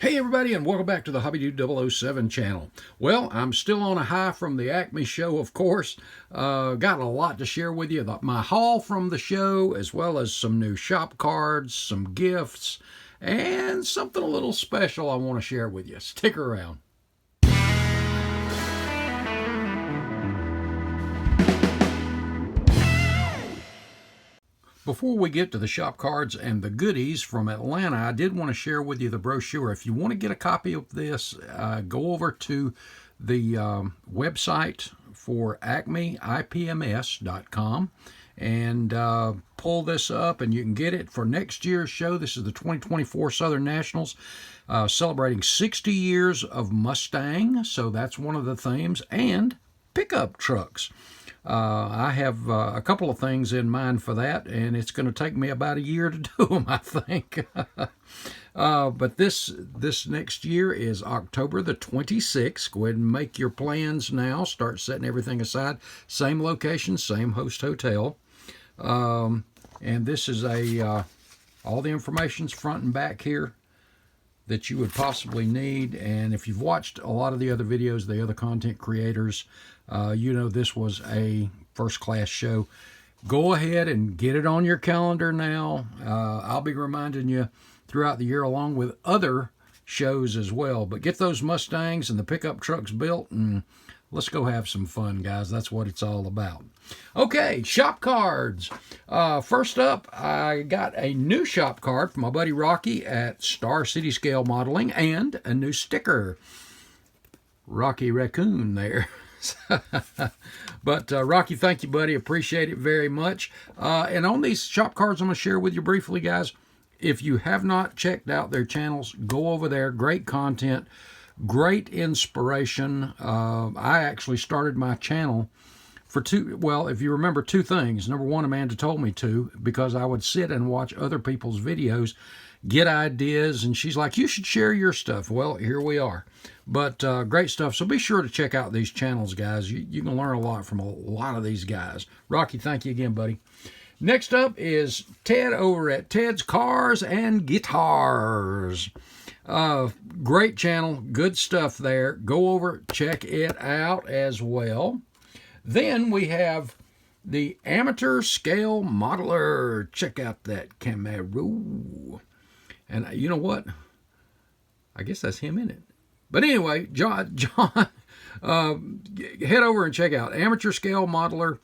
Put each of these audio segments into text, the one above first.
Hey everybody, and welcome back to the HobbyDude007 channel. Well, I'm still on a high from the ACME show, of course. Got a lot to share with you. My haul from the show, as well as some new shop cards, some gifts, and something a little special I want to share with you. Stick around. Before we get to the shop cards and the goodies from Atlanta, I did want to share with you the brochure. If you want to get a copy of this, go over to the website for acmeipms.com and pull this up, and you can get it for next year's show. This is the 2024 Southern Nationals, celebrating 60 years of Mustang, so that's one of the themes, and pickup trucks. I have a couple of things in mind for that, and it's going to take me about a year to do them, I think. But this next year is October the 26th. Go ahead and make your plans now. Start setting everything aside. Same location, same host hotel. And this is all the information's front and back here that you would possibly need. And if you've watched a lot of the other videos, the other content creators, you know this was a first-class show. Go ahead and get it on your calendar now. I'll be reminding you throughout the year along with other shows as well. But get those Mustangs and the pickup trucks built, and let's go have some fun, guys. That's what it's all about. Okay, shop cards. First up, I got a new shop card from my buddy Rocky at Star City Scale Modeling and a new sticker. Rocky Raccoon there. But Rocky, thank you, buddy. Appreciate it very much. And on these shop cards I'm going to share with you briefly, guys, if you have not checked out their channels, go over there. Great content, great inspiration. I actually started my channel for if you remember, two things. Number one, Amanda told me to, because I would sit and watch other people's videos, get ideas, and she's like, you should share your stuff. Well, here we are. But great stuff. So be sure to check out these channels, guys. You can learn a lot from a lot of these guys. Rocky, thank you again, buddy. Next up is Ted over at Ted's Cars and Guitars. Great channel. Good stuff there. Go over, check it out as well. Then we have the Amateur Scale Modeler. Check out that camera. And you know what? I guess that's him in it. But anyway, John, head over and check out Amateur Scale Modeler,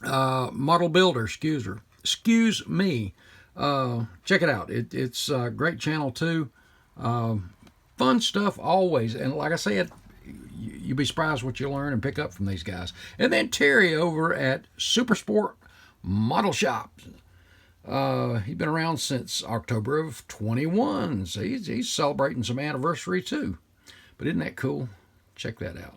Model Builder, excuse me. Check it out. It's a great channel too. Fun stuff always. And like I said, you'll be surprised what you learn and pick up from these guys. And then Terry over at Super Sport Model Shop. He's been around since October of 21, so he's celebrating some anniversary too. But isn't that cool? Check that out.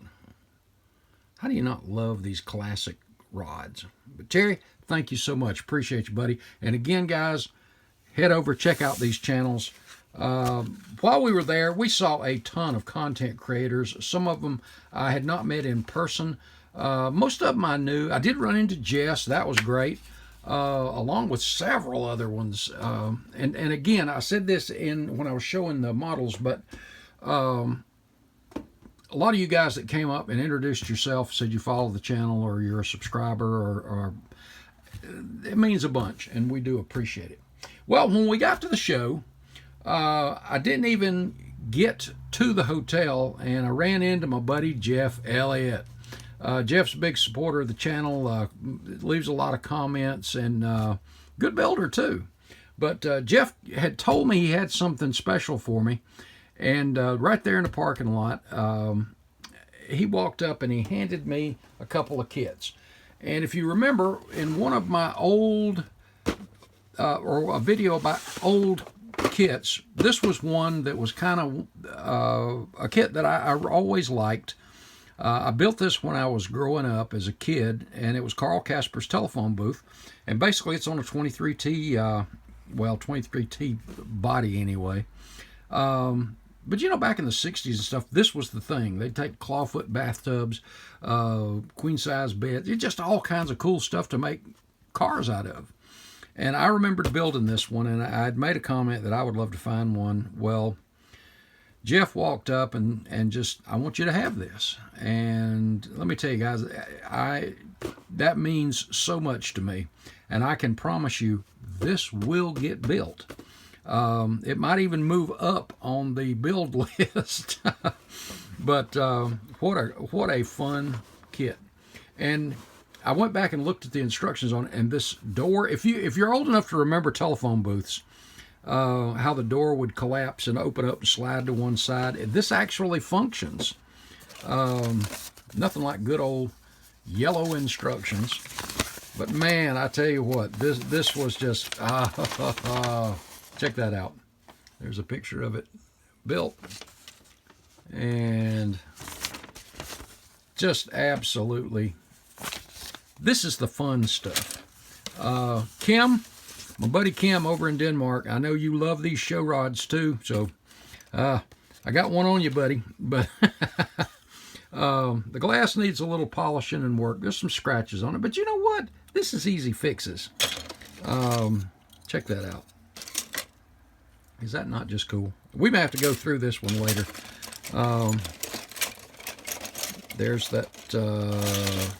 How do you not love these classic rods? But Terry, thank you so much. Appreciate you, buddy. And again, guys, head over, check out these channels. While we were there, we saw a ton of content creators. Some of them I had not met in person. Most of them I knew. I did run into Jess. That was great. Along with several other ones. And again, I said this when I was showing the models, but a lot of you guys that came up and introduced yourself, said you follow the channel or you're a subscriber, or it means a bunch, and we do appreciate it. Well, when we got to the show, I didn't even get to the hotel, and I ran into my buddy Jeff Elliott. Jeff's a big supporter of the channel, leaves a lot of comments, and good builder too. But Jeff had told me he had something special for me, and right there in the parking lot, he walked up and he handed me a couple of kits. And if you remember, in one of my old, or a video about old kits, this was one that was kind of a kit that I always liked. I built this when I was growing up as a kid, and it was Carl Casper's telephone booth. And basically it's on a 23T, 23T body anyway. But you know, back in the 60s and stuff, this was the thing. They'd take clawfoot bathtubs, queen-size beds, just all kinds of cool stuff to make cars out of. And I remembered building this one, and I had made a comment that I would love to find one. Well, Jeff walked up and just, I want you to have this. And let me tell you guys, that means so much to me. And I can promise you, this will get built. It might even move up on the build list. But what a fun kit. And I went back and looked at the instructions on it, and this door, if you're old enough to remember telephone booths, how the door would collapse and open up and slide to one side, this actually functions. Nothing like good old yellow instructions. But man, I tell you what, this was just check that out. There's a picture of it built, and just absolutely, this is the fun stuff. Kim, my buddy Kim over in Denmark, I know you love these show rods too, so I got one on you, buddy. But the glass needs a little polishing and work. There's some scratches on it, but you know what? This is easy fixes. Check that out. Is that not just cool? We may have to go through this one later. There's that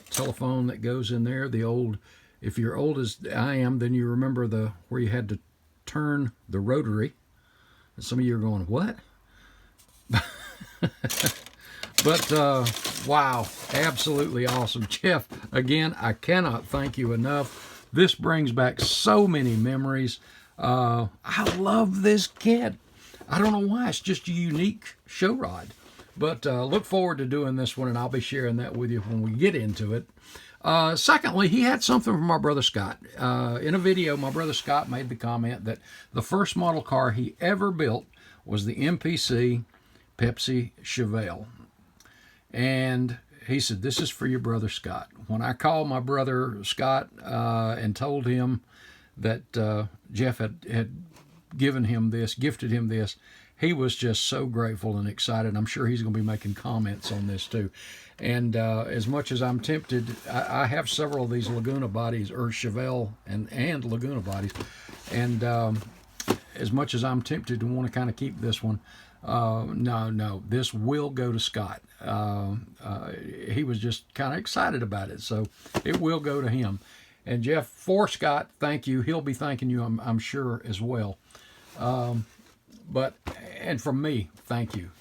telephone that goes in there. The old, if you're old as I am, then you remember where you had to turn the rotary. And some of you are going, what? But wow, absolutely awesome. Jeff, again, I cannot thank you enough. This brings back so many memories. I love this kit. I don't know why. It's just a unique show rod. But look forward to doing this one, and I'll be sharing that with you when we get into it. Secondly, he had something from our brother Scott. In a video, my brother Scott made the comment that the first model car he ever built was the MPC PepsiChevel. And he said, this is for your brother Scott. When I called my brother Scott and told him that Jeff had given him this, gifted him this, he was just so grateful and excited. I'm sure he's going to be making comments on this too. And as much as I'm tempted, I have several of these Laguna bodies, or Chevelle and Laguna bodies. And as much as I'm tempted to want to kind of keep this one, no, this will go to Scott. He was just kind of excited about it, so it will go to him. And Jeff, for Scott, thank you. He'll be thanking you, I'm sure, as well. And from me, thank you.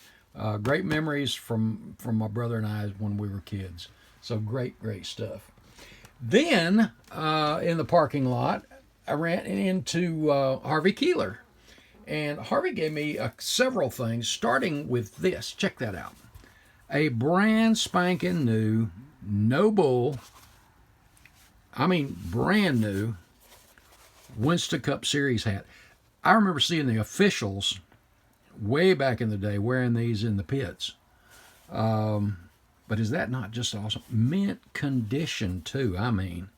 Great memories from my brother and I when we were kids. So great stuff. Then in the parking lot, I ran into Harvey Keeler. And Harvey gave me several things, starting with this. Check that out. A brand spanking new, no bull, I mean brand new, Winst Cup Series hat. I remember seeing the officials way back in the day wearing these in the pits. But is that not just awesome? Mint condition too, I mean.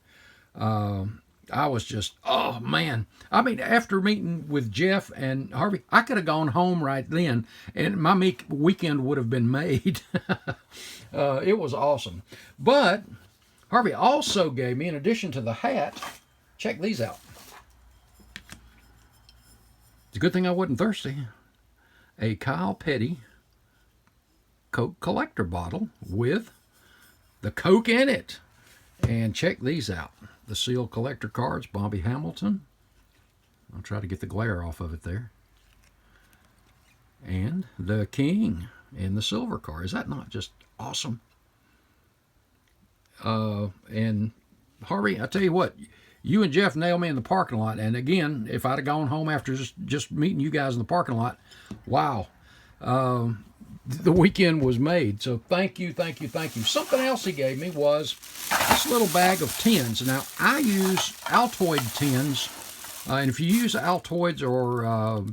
I was just, oh man. I mean, after meeting with Jeff and Harvey, I could have gone home right then and my weekend would have been made. It was awesome. But Harvey also gave me, in addition to the hat, check these out. It's a good thing I wasn't thirsty. A Kyle Petty Coke collector bottle with the Coke in it. And check these out. The sealed collector cards, Bobby Hamilton. I'll try to get the glare off of it there. And the King in the silver card. Is that not just awesome? And Harvey, I tell you what, you and Jeff nailed me in the parking lot. And again, if I'd have gone home after just meeting you guys in the parking lot, wow. The weekend was made. So thank you. Something else he gave me was this little bag of tins. Now, I use Altoid tins. And if you use Altoids or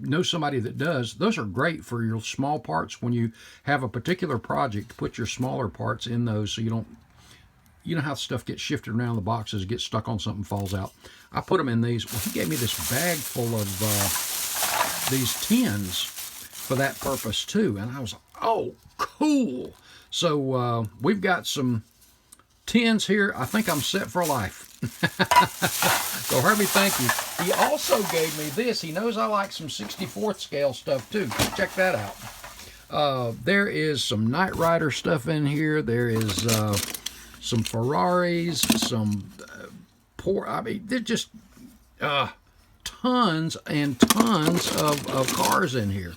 know somebody that does, those are great for your small parts when you have a particular project. Put your smaller parts in those so you don't, you know how stuff gets shifted around the boxes, gets stuck on something, falls out. I put them in these. Well, he gave me this bag full of these tins for that purpose too. And I was like, oh, cool. So we've got some tins here. I think I'm set for life. So Harvey, thank you. He also gave me this. He knows I like some 64th scale stuff too. Check that out. There is some Knight Rider stuff in here. There is some Ferraris, some I mean, they're just tons and tons of cars in here.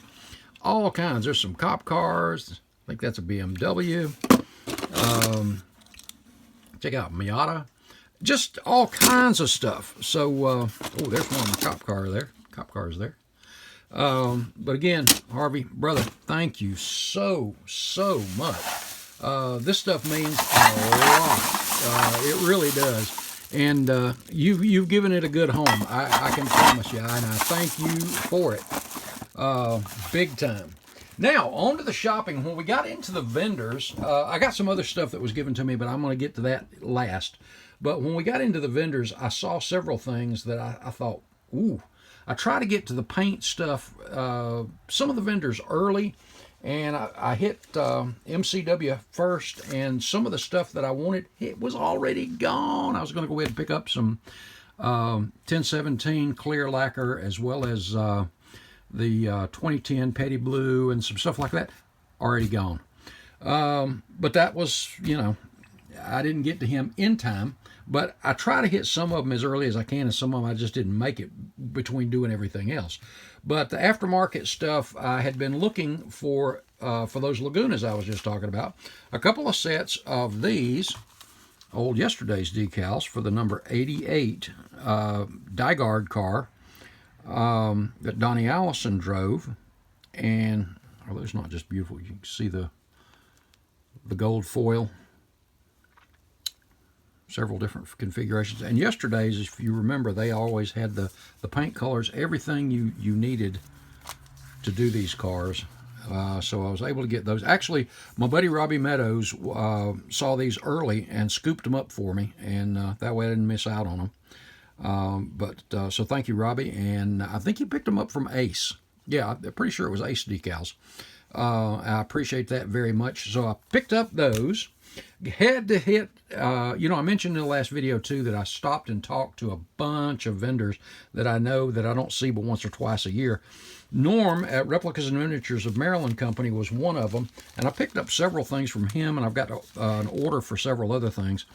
All kinds. There's some cop cars. I think that's a BMW. Check out Miata. Just all kinds of stuff. So, oh, there's one cop car there. Cop cars there. But again, Harvey, brother, thank you so much. This stuff means a lot. It really does. And you've given it a good home. I can promise you. And I thank you for it. Big time. Now, on to the shopping. When we got into the vendors, I got some other stuff that was given to me, but I'm going to get to that last. But when we got into the vendors, I saw several things that I thought, ooh. I try to get to the paint stuff, some of the vendors early, and I hit MCW first, and some of the stuff that I wanted, it was already gone. I was going to go ahead and pick up some 1017 clear lacquer, as well as the 2010 Petty Blue and some stuff like that, already gone. But that was, you know, I didn't get to him in time, but I try to hit some of them as early as I can, and some of them I just didn't make it between doing everything else. But the aftermarket stuff, I had been looking for those Lagunas I was just talking about. A couple of sets of these old yesterday's decals for the number 88 Dygard car that Donnie Allison drove, and are those not just beautiful? You can see the gold foil, several different configurations. And yesterday's, if you remember, they always had the paint colors, everything you needed to do these cars. So I was able to get those. Actually, my buddy Robbie Meadows saw these early and scooped them up for me, and that way I didn't miss out on them. So thank you, Robbie. And I think he picked them up from Ace. Yeah, I'm pretty sure it was Ace decals. I appreciate that very much. So I picked up those. Had to hit, you know, I mentioned in the last video too that I stopped and talked to a bunch of vendors that I know that I don't see but once or twice a year. Norm at Replicas Miniatures of Maryland Company was one of them, and I picked up several things from him, and I've got an order for several other things.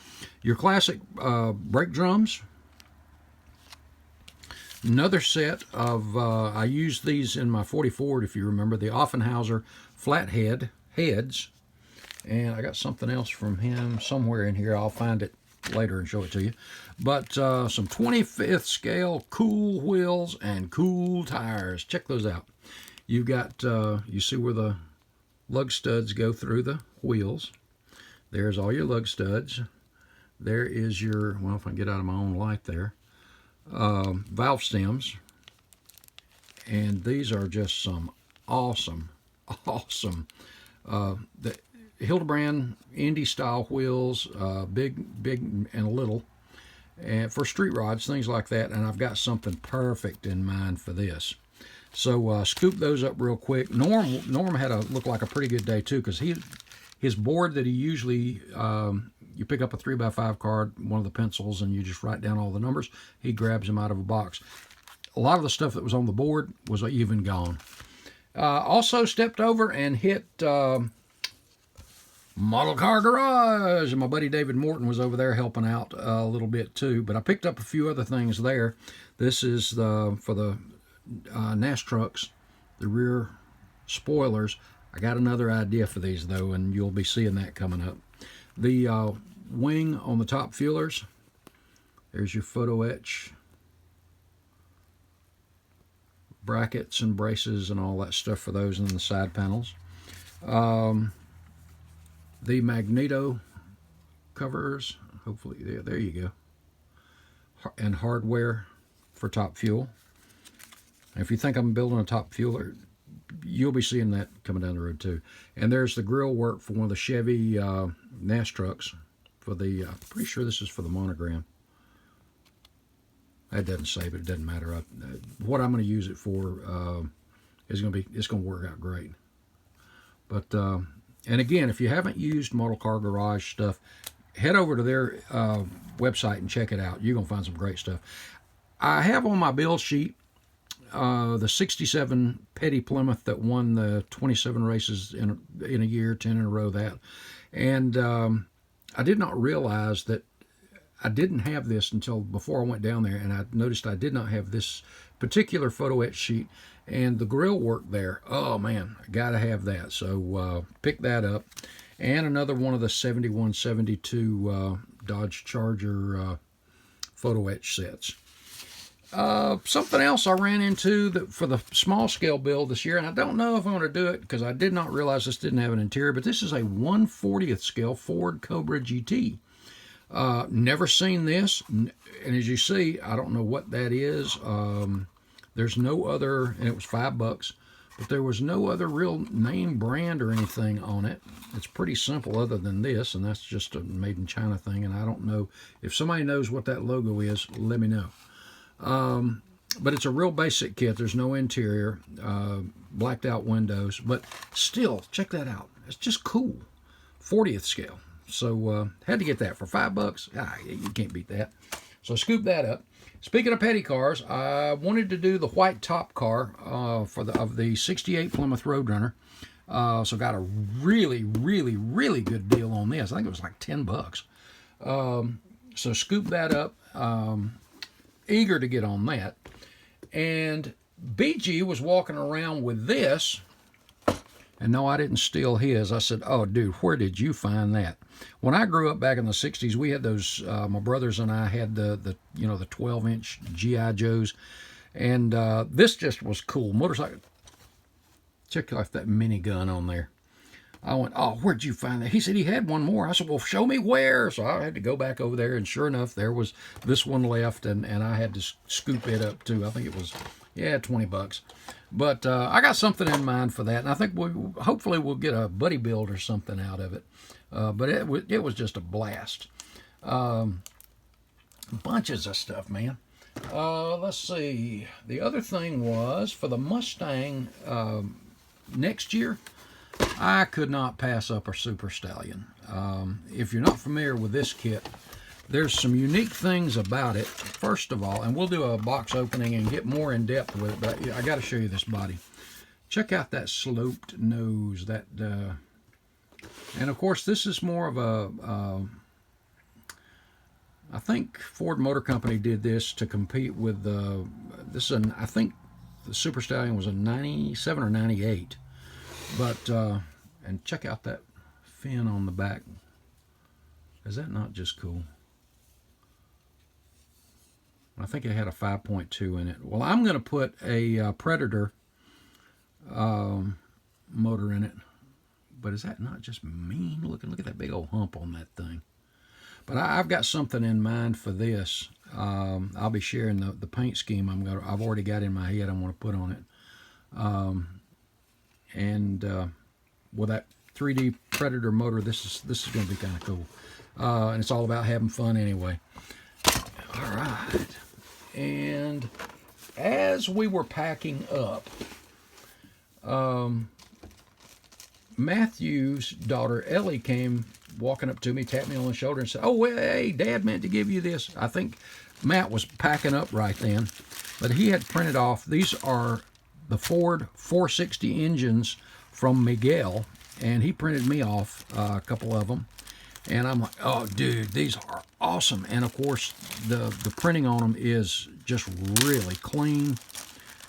Your classic brake drums. Another set of, I used these in my 40 Ford, if you remember, the Offenhauser flathead heads. And I got something else from him somewhere in here. I'll find it later and show it to you. But some 25th scale cool wheels and cool tires. Check those out. You've got, you see where the lug studs go through the wheels. There's all your lug studs. There is your, well, if I can get out of my own light there, valve stems. And these are just some awesome the Hildebrand Indy style wheels, big and little, and for street rods, things like that. And I've got something perfect in mind for this. So scoop those up real quick. Norm had looked like a pretty good day too, because his board that he usually you pick up a 3x5 card, one of the pencils, and you just write down all the numbers. He grabs them out of a box. A lot of the stuff that was on the board was even gone. Also stepped over and hit Model Car Garage, and my buddy David Morton was over there helping out a little bit too. But I picked up a few other things there. This is for the NAS trucks, the rear spoilers. I got another idea for these though, and you'll be seeing that coming up. The wing on the top feelers. There's your photo etch brackets and braces and all that stuff for those, and the side panels. The magneto covers, hopefully, there you go. And hardware for top fuel. And if you think I'm building a top fueler, you'll be seeing that coming down the road too. And there's the grill work for one of the Chevy NAS trucks. For the, pretty sure this is for the monogram. That doesn't say, but it doesn't matter. What I'm going to use it for is going to be, it's going to work out great. But and again, if you haven't used Model Car Garage stuff, head over to their website and check it out. You're going to find some great stuff. I have on my build sheet the 67 Petty Plymouth that won the 27 races in a year, 10 in a row, that. And I did not realize that I didn't have this until before I went down there, and I noticed I did not have this particular photo etch sheet. And the grill work there, oh man, I gotta have that. So pick that up. And another one of the 71, 72 Dodge Charger photo etch sets. Something else I ran into that for the small scale build this year, and I don't know if I'm going to do it because I did not realize this didn't have an interior, but this is a 1/40th scale Ford Cobra GT. Never seen this, and as you see, I don't know what that is. There's no other, and it was $5, but there was no other real name brand or anything on it. It's pretty simple other than this, and that's just a made in China thing, and I don't know. If somebody knows what that logo is, let me know. But it's a real basic kit. There's no interior, blacked out windows, but still, check that out. It's just cool. 40th scale. So had to get that for $5. You can't beat that. So scoop that up. Speaking of petty cars, I wanted to do the white top car of the 68 Plymouth Roadrunner. So got a really, really, really good deal on this. I think it was like $10. So scoop that up. Eager to get on that. And BG was walking around with this. And no, I didn't steal his. I said, oh, dude, where did you find that? When I grew up back in the 60s, we had those, my brothers and I had the 12-inch G.I. Joes. And this just was cool. Motorcycle. Check out that minigun on there. I went, oh, where'd you find that? He said he had one more. I said, well, show me where. So I had to go back over there, and sure enough, there was this one left, and I had to scoop it up too. I think it was, $20. But I got something in mind for that, and I think hopefully we'll get a buddy build or something out of it. But it was just a blast. Bunches of stuff, man. Let's see. The other thing was for the Mustang next year, I could not pass up a Super Stallion. If you're not familiar with this kit, there's some unique things about it. First of all, and we'll do a box opening and get more in depth with it, but I got to show you this body. Check out that sloped nose. And of course, this is more of a, I think Ford Motor Company did this to compete with I think the Super Stallion was a 97 or 98. But, and check out that fin on the back. Is that not just cool? I think it had a 5.2 in it. Well, I'm going to put a Predator motor in it. But is that not just mean looking? Look at that big old hump on that thing. But I've got something in mind for this. I'll be sharing the paint scheme I've already got in my head I want to put on it. And with that 3D Predator motor, this is going to be kind of cool. And it's all about having fun anyway. All right. And as we were packing up, Matthew's daughter Ellie came walking up to me, tapped me on the shoulder, and said, oh, well, hey, Dad meant to give you this. I think Matt was packing up right then, but he had printed off. These are the Ford 460 engines from Miguel, and he printed me off a couple of them. And I'm like, oh, dude, these are awesome. And, of course, the printing on them is just really clean.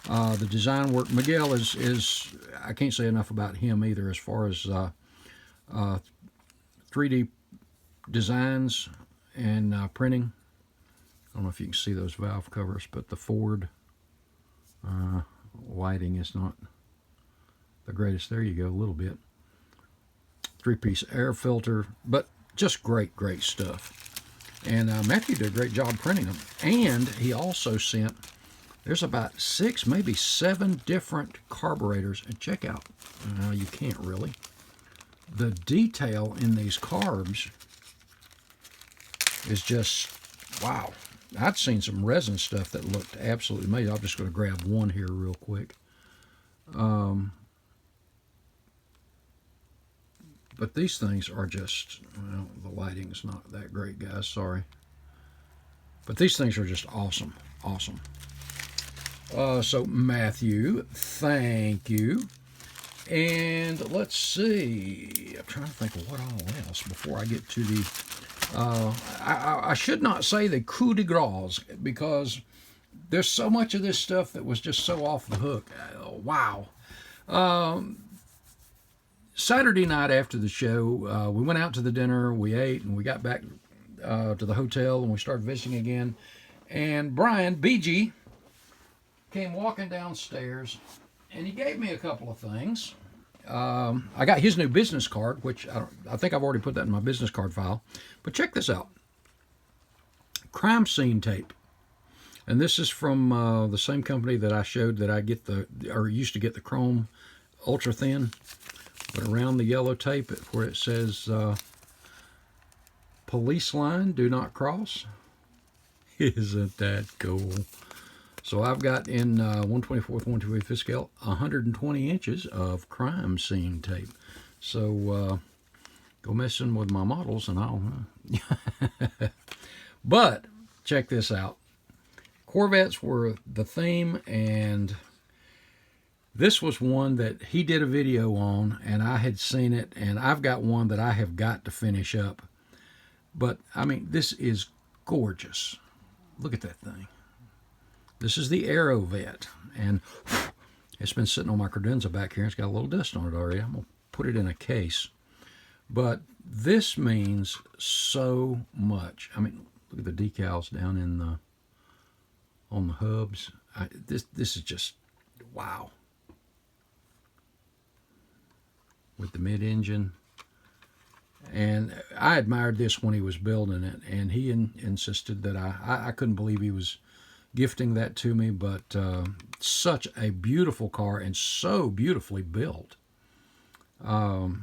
The design work, Miguel is I can't say enough about him either as far as 3D designs and printing. I don't know if you can see those valve covers, but the Ford lighting is not the greatest. There you go, a little bit. 3-piece air filter, but just great stuff. And Matthew did a great job printing them. And he also sent, there's about 6, maybe 7 different carburetors. And check out, you can't really, the detail in these carbs is just, wow. I'd seen some resin stuff that looked absolutely amazing. I'm just going to grab one here real quick. But these things are just, well, the lighting's not that great, guys, sorry. But these things are just awesome. awesome. So Matthew, thank you. And let's see, I'm trying to think of what all else before I get to the, I should not say the coup de grace, because there's so much of this stuff that was just so off the hook. Wow. Saturday night after the show, we went out to the dinner, we ate, and we got back to the hotel, and we started visiting again. And Brian, BG, came walking downstairs, and he gave me a couple of things. I got his new business card, which I think I've already put that in my business card file. But check this out. Crime scene tape. And this is from the same company that I showed that I get used to get the chrome ultra thin. But around the yellow tape where it says police line, do not cross. Isn't that cool? So I've got in 1/24th, 1/25th scale, 120 inches of crime scene tape. So go messing with my models and I'll... But check this out. Corvettes were the theme, and this was one that he did a video on, and I had seen it, and I've got one that I have got to finish up. But, I mean, this is gorgeous. Look at that thing. This is the AeroVette, and it's been sitting on my credenza back here. It's got a little dust on it already. I'm going to put it in a case. But this means so much. I mean, look at the decals down in the on the hubs. This is just wow. With the mid-engine. And I admired this when he was building it, and he insisted that I couldn't believe he was gifting that to me, but such a beautiful car and so beautifully built. The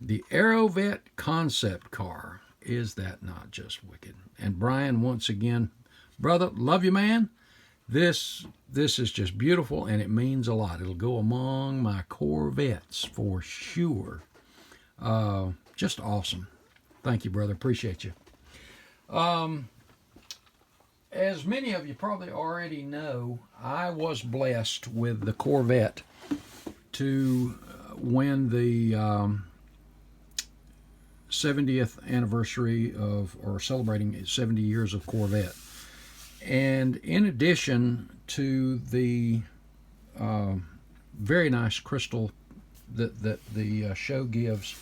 AeroVette concept car, is that not just wicked? And Brian, once again, brother, love you, man. This is just beautiful, and it means a lot. It'll go among my Corvettes for sure. Just awesome. Thank you, brother. Appreciate you. As many of you probably already know, I was blessed with the Corvette to win the 70th anniversary of, or celebrating 70 years of Corvette. And in addition to the very nice crystal that the show gives,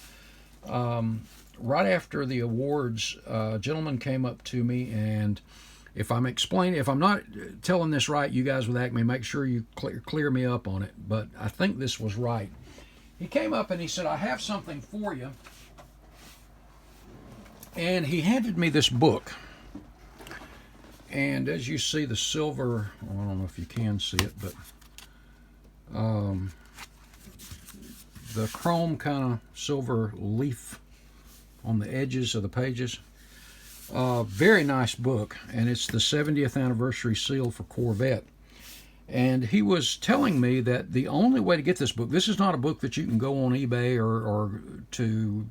right after the awards, a gentleman came up to me, and if I'm not telling this right, you guys with ACME, make sure you clear me up on it, but I think this was right. He came up and he said, I have something for you. And he handed me this book. And as you see, the silver, I don't know if you can see it, but the chrome kind of silver leaf on the edges of the pages. Very nice book, and it's the 70th anniversary seal for Corvette. And he was telling me that the only way to get this book, this is not a book that you can go on eBay or to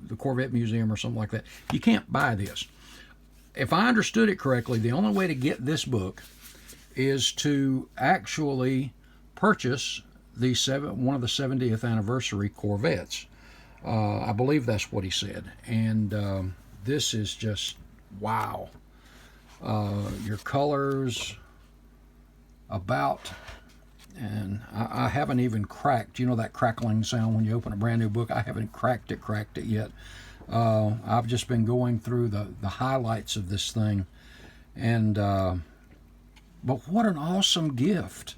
the Corvette Museum or something like that. You can't buy this. If I understood it correctly, the only way to get this book is to actually purchase one of the 70th anniversary Corvettes. I believe that's what he said. And this is just wow. Your colors and I haven't even cracked, you know that crackling sound when you open a brand new book? I haven't cracked it yet. I've just been going through the highlights of this thing, and but what an awesome gift.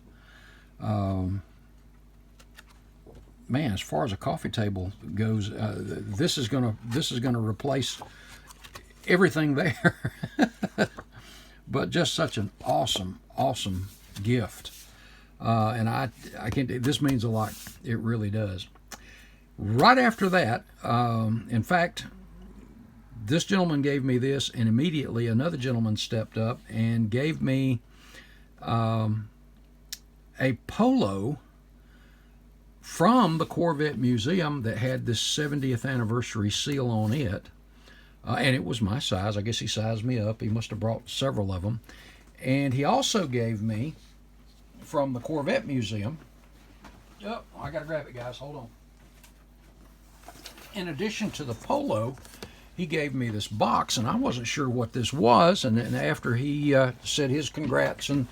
Man, as far as a coffee table goes, this is gonna replace everything there. But just such an awesome gift, and I can't. This means a lot. It really does. Right after that, in fact, this gentleman gave me this, and immediately another gentleman stepped up and gave me a polo from the Corvette Museum that had this 70th anniversary seal on it. and it was my size. I guess he sized me up. He must have brought several of them. And he also gave me, from the Corvette Museum, oh, I gotta grab it, guys, hold on. In addition to the polo, he gave me this box, and I wasn't sure what this was. And then after he said his congrats and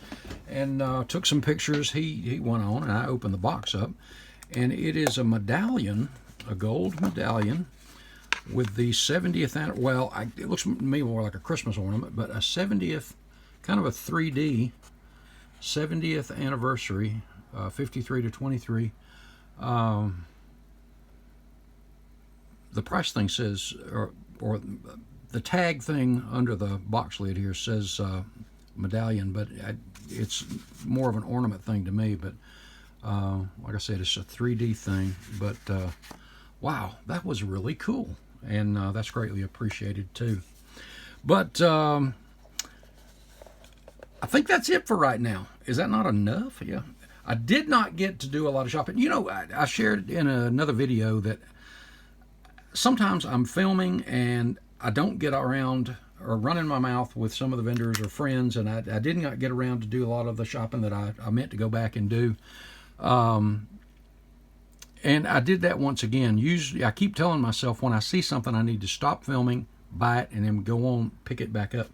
took some pictures, he went on, and I opened the box up, and it is a medallion, a gold medallion with the 70th, well, it looks to me more like a Christmas ornament, but a 70th, kind of a 3D 70th anniversary, 53 to 23. The price thing says, or the tag thing under the box lid here says medallion, but it's more of an ornament thing to me. But like I said, it's a 3D thing. But wow, that was really cool, and that's greatly appreciated too. But I think that's it for right now. Is that not enough? Yeah. I did not get to do a lot of shopping. You know, I shared in another video that sometimes I'm filming and I don't get around or running my mouth with some of the vendors or friends, and I did not get around to do a lot of the shopping that I meant to go back and do. And I did that once again. Usually, I keep telling myself when I see something, I need to stop filming, buy it, and then go on, pick it back up.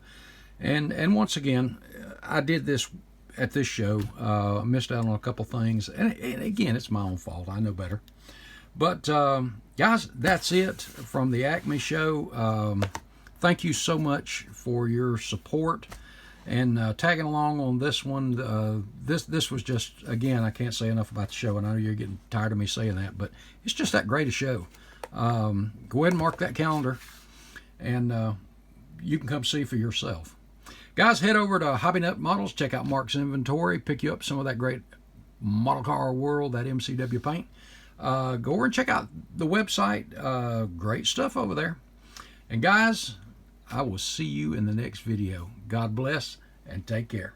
And once again, I did this at this show. I missed out on a couple things. And again, it's my own fault. I know better. But, guys, that's it from the ACME show. Thank you so much for your support and tagging along on this one. This was just, again, I can't say enough about the show, and I know you're getting tired of me saying that, but it's just that great a show. Go ahead and mark that calendar, and you can come see for yourself. Guys, head over to HobbyNut Models, check out Mark's inventory, pick you up some of that great model car world, that MCW paint. Go over and check out the website. Great stuff over there. And guys, I will see you in the next video. God bless and take care.